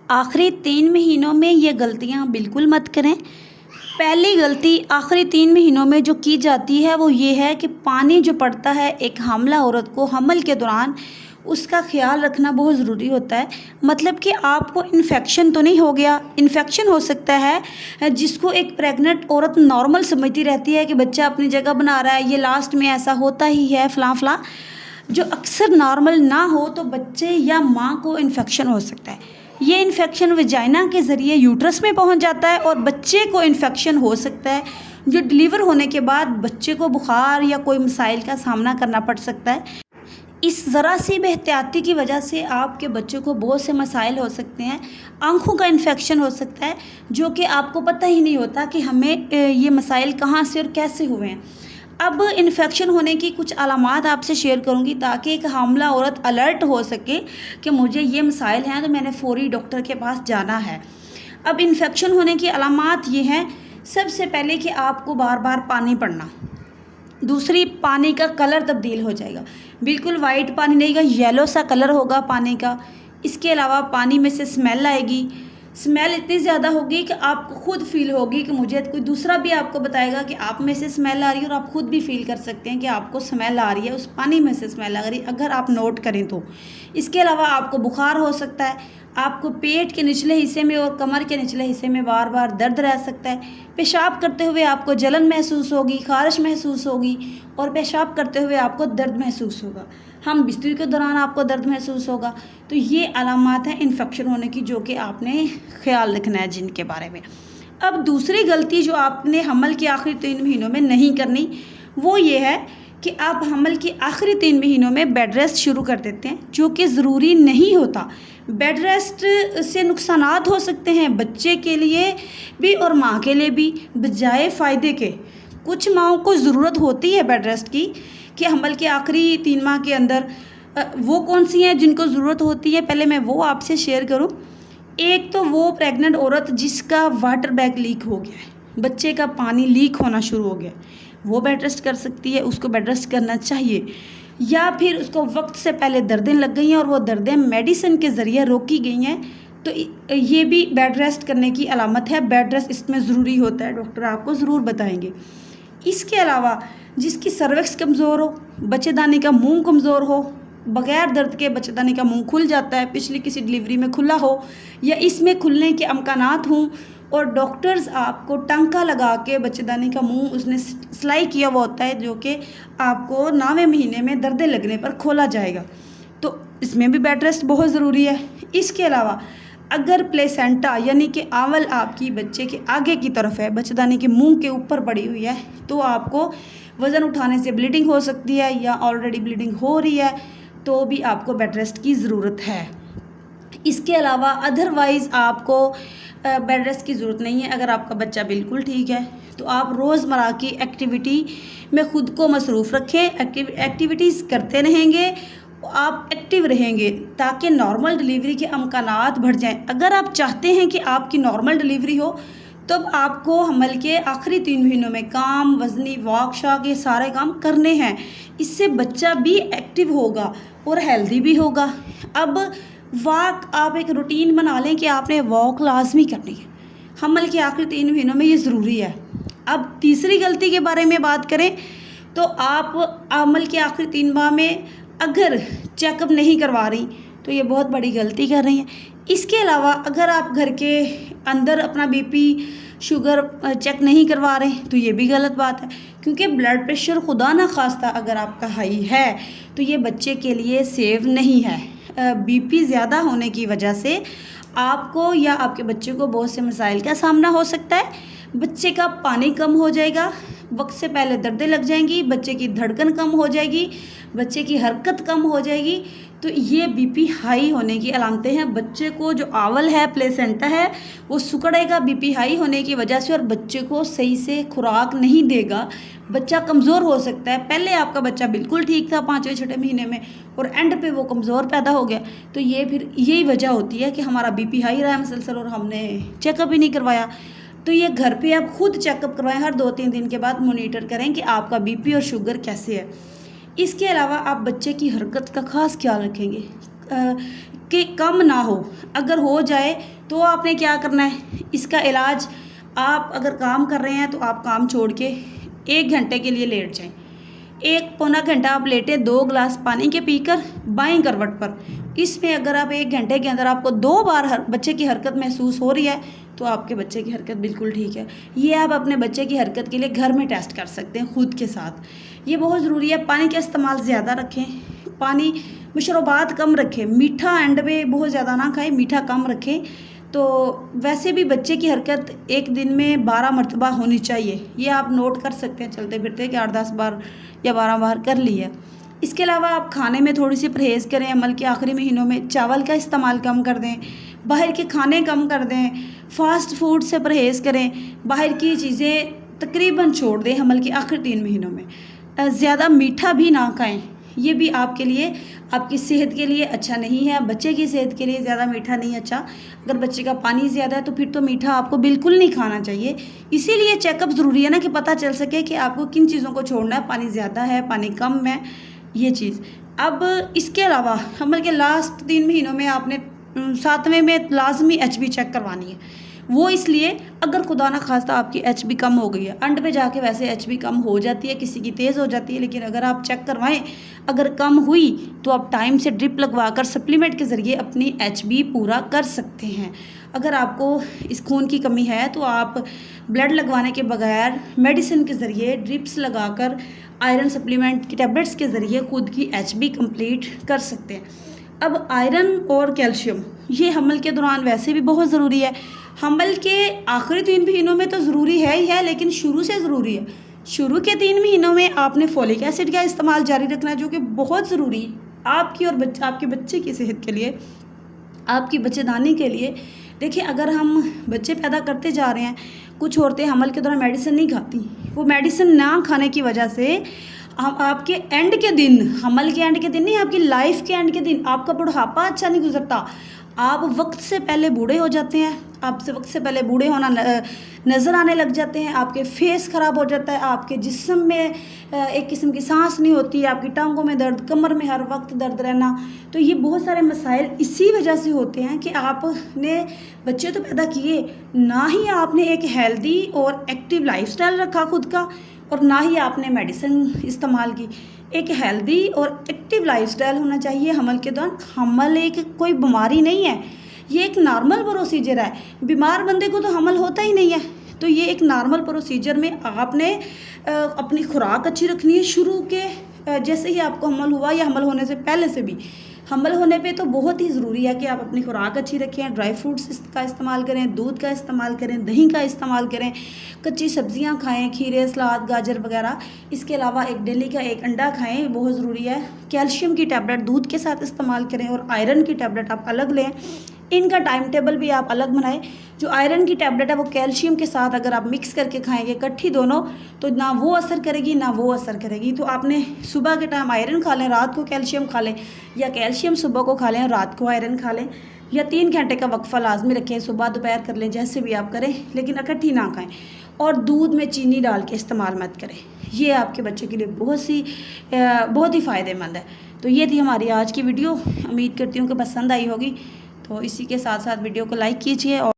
आखिरी 3 महीनों में ये गलतियाँ बिल्कुल मत करें। पहली गलती आखिरी 3 महीनों में जो की जाती है वो ये है कि पानी जो पड़ता है एक हामिला औरत को हमल के दौरान, उसका ख़्याल रखना बहुत ज़रूरी होता है। मतलब कि आपको इन्फेक्शन तो नहीं हो गया, इन्फेक्शन हो सकता है जिसको एक प्रेग्नेंट औरत नॉर्मल समझती रहती है कि बच्चा अपनी जगह बना रहा है, ये लास्ट में ऐसा होता ही है फ़लाँ-फ़लाँ। जो अक्सर नॉर्मल ना हो तो बच्चे या माँ को इन्फेक्शन हो सकता है। ये इन्फेक्शन वजाइना के ज़रिए यूट्रस में पहुंच जाता है और बच्चे को इन्फेक्शन हो सकता है, जो डिलीवर होने के बाद बच्चे को बुखार या कोई मसाइल का सामना करना पड़ सकता है। इस ज़रा सी बेहतियाती की वजह से आपके बच्चे को बहुत से मसाइल हो सकते हैं। आँखों का इन्फेक्शन हो सकता है, जो कि आपको पता ही नहीं होता कि हमें ये मसाइल कहाँ से और कैसे हुए हैं। अब इन्फेक्शन होने की कुछ अलामात आपसे शेयर करूँगी ताकि एक हामिला औरत अलर्ट हो सके कि मुझे ये मसाइल हैं तो मैंने फ़ौरी डॉक्टर के पास जाना है। अब इन्फेक्शन होने की अलामात ये हैं, सबसे पहले कि आपको बार-बार पानी पड़ना। दूसरी, पानी का कलर तब्दील हो जाएगा, बिल्कुल वाइट पानी नहीं होगा, येलो सा कलर होगा पानी का। इसके अलावा पानी में से स्मेल आएगी, स्मेल इतनी ज़्यादा होगी कि आपको खुद फील होगी कि मुझे कोई दूसरा भी आपको बताएगा कि आप में से स्मेल आ रही है और आप खुद भी फील कर सकते हैं कि आपको स्मेल आ रही है, उस पानी में से स्मेल आ रही है, अगर आप नोट करें तो। इसके अलावा आपको बुखार हो सकता है, आपको पेट के निचले हिस्से में और कमर के निचले हिस्से में बार बार दर्द रह सकता है, पेशाब करते हुए आपको जलन महसूस होगी, खारिश महसूस होगी और पेशाब करते हुए आपको दर्द महसूस होगा। हम बिस्तरी के दौरान आपको दर्द महसूस होगा। तो ये अलामात हैं इन्फेक्शन होने की, जो कि आपने ख्याल रखना है जिनके बारे में। अब दूसरी गलती जो आपने हमल के आखिरी 3 महीनों में नहीं करनी, वो ये है कि आप हमल के आखिरी 3 महीनों में बेड रेस्ट शुरू कर देते हैं, जो कि ज़रूरी नहीं होता। बेड रेस्ट से नुकसानात हो सकते हैं बच्चे के लिए भी और माँ के लिए भी, बजाय फ़ायदे के। कुछ माँओं को ज़रूरत होती है बेड रेस्ट की कि हमल के आखिरी 3 माह के अंदर वो कौन सी हैं जिनको ज़रूरत होती है, पहले मैं वो आपसे शेयर करूं। एक तो वो प्रेग्नेंट औरत जिसका वाटर बैग लीक हो गया है, बच्चे का पानी लीक होना शुरू हो गया, वो बेड रेस्ट कर सकती है, उसको बेड रेस्ट करना चाहिए। या फिर उसको वक्त से पहले दर्दें लग गई हैं और वो दर्दें मेडिसिन के ज़रिए रोकी गई हैं, तो ये भी बेड रेस्ट करने की अलामत है। बेड रेस्ट इसमें ज़रूरी होता है, डॉक्टर आपको ज़रूर बताएंगे। इसके अलावा जिसकी सर्विक्स कमज़ोर हो, बच्चेदानी का मुंह कमज़ोर हो, बग़ैर दर्द के बच्चेदानी का मुंह खुल जाता है, पिछली किसी डिलीवरी में खुला हो या इसमें खुलने के अमकानात हों और डॉक्टर्स आपको टांका लगा के बच्चेदानी का मुंह उसने सिलाई किया हुआ होता है, जो कि आपको 9वें महीने में दर्दें लगने पर खोला जाएगा, तो इसमें भी बेड रेस्ट बहुत ज़रूरी है। इसके अलावा अगर प्लेसेंटा यानी कि आंवल आपकी बच्चे के आगे की तरफ है, बच्चेदानी के मुंह के ऊपर पड़ी हुई है, तो आपको वज़न उठाने से ब्लीडिंग हो सकती है या ऑलरेडी ब्लीडिंग हो रही है, तो भी आपको बेड रेस्ट की ज़रूरत है। इसके अलावा अदरवाइज़ आपको बेड रेस्ट की ज़रूरत नहीं है। अगर आपका बच्चा बिल्कुल ठीक है तो आप रोज़मर्रा की एक्टिविटी में ख़ुद को मसरूफ़ रखें, एक्टिविटीज़ करते रहेंगे, आप एक्टिव रहेंगे ताकि नॉर्मल डिलीवरी के अमकानात बढ़ जाएं। अगर आप चाहते हैं कि आपकी नॉर्मल डिलीवरी हो, तब आपको हमल के आखिरी 3 महीनों में काम, वज़नी वॉक शॉक, ये सारे काम करने हैं। इससे बच्चा भी एक्टिव होगा और हेल्दी भी होगा। अब वॉक आप एक रूटीन बना लें कि आपने वॉक लाजमी करनी है, हमल के आखिरी 3 महीनों में ये ज़रूरी है। अब तीसरी गलती के बारे में बात करें तो आप हमल के आखिरी 3 माह में अगर चेकअप नहीं करवा रही तो ये बहुत बड़ी गलती कर रही हैं। इसके अलावा अगर आप घर के अंदर अपना बीपी, शुगर चेक नहीं करवा रहे तो ये भी गलत बात है, क्योंकि ब्लड प्रेशर खुदा ना खास्ता अगर आपका हाई है तो ये बच्चे के लिए सेफ नहीं है। बीपी ज़्यादा होने की वजह से आपको या आपके बच्चे को बहुत से मसाइल का सामना हो सकता है। बच्चे का पानी कम हो जाएगा, वक्त से पहले दर्दें लग जाएंगी, बच्चे की धड़कन कम हो जाएगी, बच्चे की हरकत कम हो जाएगी, तो ये बीपी हाई होने की अलामतें हैं। बच्चे को जो आंवल है, प्लेसेंटा है, वो सिकुड़ेगा बीपी हाई होने की वजह से और बच्चे को सही से खुराक नहीं देगा, बच्चा कमज़ोर हो सकता है। पहले आपका बच्चा बिल्कुल ठीक था 5वें-6वें महीने में और एंड पे वो कमज़ोर पैदा हो गया, तो ये फिर यही वजह होती है कि हमारा बीपी हाई रहा है मुसलसल और हमने चेकअप ही नहीं करवाया। तो ये घर पे आप खुद चेकअप करवाएं, हर 2-3 दिन के बाद मॉनिटर करें कि आपका बीपी और शुगर कैसे है। इसके अलावा आप बच्चे की हरकत का ख़ास ख्याल रखेंगे। कि कम ना हो। अगर हो जाए तो आपने क्या करना है, इसका इलाज, आप अगर काम कर रहे हैं तो आप काम छोड़ के 1 घंटे के लिए लेट जाएं। 1 पौना घंटा आप लेटे 2 गिलास पानी के पीकर बाईं करवट पर। इसमें अगर आप 1 घंटे के अंदर आपको 2 बार बच्चे की हरकत महसूस हो रही है तो आपके बच्चे की हरकत बिल्कुल ठीक है। ये आप अपने बच्चे की हरकत के लिए घर में टेस्ट कर सकते हैं खुद के साथ। ये बहुत ज़रूरी है। पानी का इस्तेमाल ज़्यादा रखें, पानी मशरूबात कम रखें, मीठा एंड में बहुत ज़्यादा ना खाएं, मीठा कम रखें। तो वैसे भी बच्चे की हरकत एक दिन में 12 मरतबा होनी चाहिए। ये आप नोट कर सकते हैं चलते फिरते कि 8-10 बार या 12 बार कर लिया। इसके अलावा आप खाने में थोड़ी सी परहेज़ करें। अमल के आखिरी महीनों में चावल का इस्तेमाल कम कर दें, बाहर के खाने कम कर दें, फ़ास्ट फूड से परहेज़ करें, बाहर की चीज़ें तकरीबन छोड़ दें अमल के आखिरी 3 महीनों में। ज़्यादा मीठा भी ना खाएं, ये भी आपके लिए, आपकी सेहत के लिए अच्छा नहीं है। बच्चे की सेहत के लिए ज़्यादा मीठा नहीं अच्छा। अगर बच्चे का पानी ज़्यादा है तो फिर तो मीठा आपको बिल्कुल नहीं खाना चाहिए। इसीलिए चेकअप ज़रूरी है ना, कि पता चल सके कि आपको किन चीज़ों को छोड़ना है, पानी ज़्यादा है, पानी कम है, ये चीज़। अब इसके अलावा हमल के लास्ट 3 महीनों में आपने 7वें में लाजमी HB चेक करवानी है। वो इसलिए, अगर खुदा ना खास्ता आपकी HB कम हो गई है, अंड पे जाके वैसे HB कम हो जाती है, किसी की तेज़ हो जाती है, लेकिन अगर आप चेक करवाएं, अगर कम हुई तो आप टाइम से ड्रिप लगवा कर सप्लीमेंट के ज़रिए अपनी HB पूरा कर सकते हैं। अगर आपको इस खून की कमी है तो आप ब्लड लगवाने के बगैर मेडिसिन के ज़रिए ड्रिप्स लगाकर आयरन सप्लीमेंट की टैबलेट्स के ज़रिए खुद की HB कंप्लीट कर सकते हैं। अब आयरन और कैल्शियम ये हमल के दौरान वैसे भी बहुत ज़रूरी है। हमल के आखिरी 3 महीनों में तो ज़रूरी है ही है, लेकिन शुरू से ज़रूरी है। शुरू के 3 महीनों में आपने फोलिक एसिड का इस्तेमाल जारी रखना है, जो कि बहुत ज़रूरी है आपकी और आपके बच्चे की सेहत के लिए, आपकी बच्चेदानी के लिए। देखिए, अगर हम बच्चे पैदा करते जा रहे हैं, कुछ औरतें हमल के दौरान मेडिसिन नहीं खाती, वो मेडिसिन ना खाने की वजह से हम आपके एंड के दिन, हमल के एंड के दिन नहीं, आपकी लाइफ के एंड के दिन आपका बुढ़ापा अच्छा नहीं गुजरता। आप वक्त से पहले बूढ़े हो जाते हैं, आपसे वक्त से पहले बूढ़े होना नज़र आने लग जाते हैं, आपके फेस ख़राब हो जाता है, आपके जिस्म में एक किस्म की सांस नहीं होती, आपकी टांगों में दर्द, कमर में हर वक्त दर्द रहना। तो ये बहुत सारे मसाइल इसी वजह से होते हैं कि आपने बच्चे तो पैदा किए, ना ही आपने एक हेल्दी और एक्टिव लाइफस्टाइल रखा खुद का, और ना ही आपने मेडिसिन इस्तेमाल की। एक हेल्दी और एक्टिव लाइफस्टाइल होना चाहिए हमल के दौरान। हमल एक कोई बीमारी नहीं है, ये एक नॉर्मल प्रोसीजर है। बीमार बंदे को तो हमल होता ही नहीं है। तो ये एक नॉर्मल प्रोसीजर में आपने अपनी खुराक अच्छी रखनी है। शुरू के जैसे ही आपको हमल हुआ या हमल होने से पहले से भी, हमल होने पे तो बहुत ही ज़रूरी है कि आप अपनी खुराक अच्छी रखें, ड्राई फ्रूट्स का इस्तेमाल करें, दूध का इस्तेमाल करें, दही का इस्तेमाल करें, कच्ची सब्जियां खाएं, खीरे, सलाद, गाजर वगैरह। इसके अलावा एक डेली का 1 अंडा खाएं, बहुत ज़रूरी है। कैल्शियम की टैबलेट दूध के साथ इस्तेमाल करें और आयरन की टैबलेट आप अलग लें। इनका टाइम टेबल भी आप अलग बनाएं। जो आयरन की टैबलेट है वो कैल्शियम के साथ अगर आप मिक्स करके खाएंगे इकट्ठी दोनों, तो ना वो असर करेगी ना वो असर करेगी। तो आपने सुबह के टाइम आयरन खा लें, रात को कैल्शियम खा लें, या कैल्शियम सुबह को खा लें, रात को आयरन खा लें, या 3 घंटे का वक्फा लाजमी रखें, सुबह दोपहर कर लें, जैसे भी आप करें, लेकिन इकट्ठी ना खाएं। और दूध में चीनी डाल के इस्तेमाल मत करें, ये आपके बच्चे के लिए बहुत ही फ़ायदेमंद है। तो ये थी हमारी आज की वीडियो, उम्मीद करती हूँ कि पसंद आई होगी। तो इसी के साथ साथ वीडियो को लाइक कीजिए और